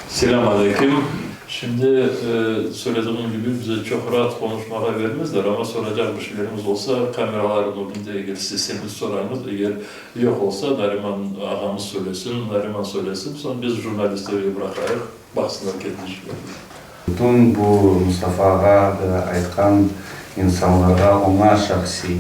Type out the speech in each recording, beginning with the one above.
Selamünaleyküm. Şimdi söylediğim gibi bize çok rahat konuşmaya vermezler ama soracak bir şeylerimiz olsa kameraların önünde ilgili sistemimiz sorarız. Eğer yok olsa Nariman ağamız söylesin, Nariman söylesin. Sonra biz jurnalistleri bırakarak baksınlar kendi işlerine. Bütün bu Mustafa'ga aytkan insanlara, ona şahsi,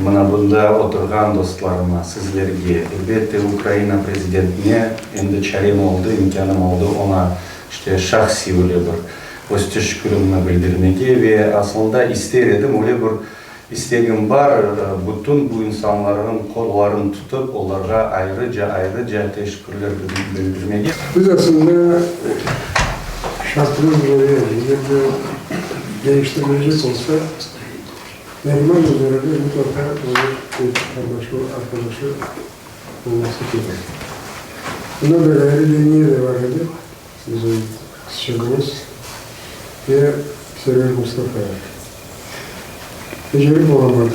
bana burada oturgan dostlarıma, sizlerge, elbette Ukrayna prezidentine endi çayım oldu, imkanım oldu ona işte şahsi öyle bir öz teşekkürümü bildirmeye ve aslında isterim öyle bir isteğim var, bütün bu insanların kollarını tutup onlara ayrıca teşekkürler bildirmeye. Biz aslında şartımız buraya değiştirilecek olsa Neriman üzerinde mutlaka bir arkadaşı olması gerekir. Bundan beri niye de var idi? Bizim kızcağımız ve Sever Mustafa'ya. Becerip olamadık.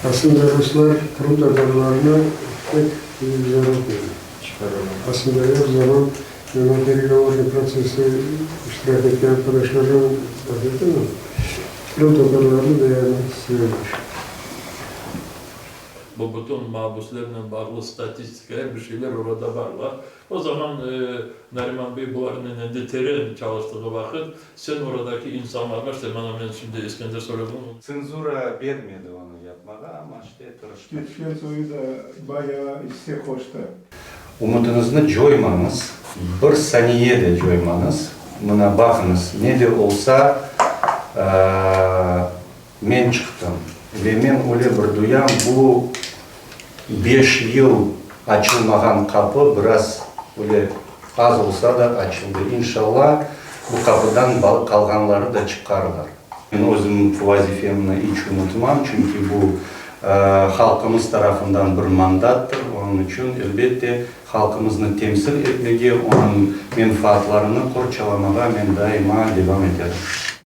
Aslında Ruslar Kırım Tatarlarına pek güzel çıkarıyorlar. Aslında her zaman Yöneteri Gavarı prosesi iştirak ettiği arkadaşlarım var değil mi? Kırım Tatarlarını beğenmek istiyorlar. Bu bütün mahpuslarla bağlı statistikalar bir şeyler orada varlar. O zaman Nariman Bey bu arada terin çalıştığı vakit sen oradaki insanlarla işte ben şimdi İskender söyledim. Cenzura vermedi onu yapmaya ama işte tırıştı. Geçiyorsoyu da bayağı istek hoştu. Umudunuzu joymanız, bir saniye de joymanız. Buna bakınız, ne de olsa men çıktım. Ve men öyle bir duyam, bu 5 yıl açılmayan kapı biraz öyle az olsa da açıldı. İnşallah bu kapıdan kalganları da çıkarlar. Ben özüm vazifemini hiç unutmam çünkü bu halkımız tarafından bir mandattır. Onun için elbette halkımızı temsil etmeye, onun menfaatlarını korçalamaya ben daima devam ederim.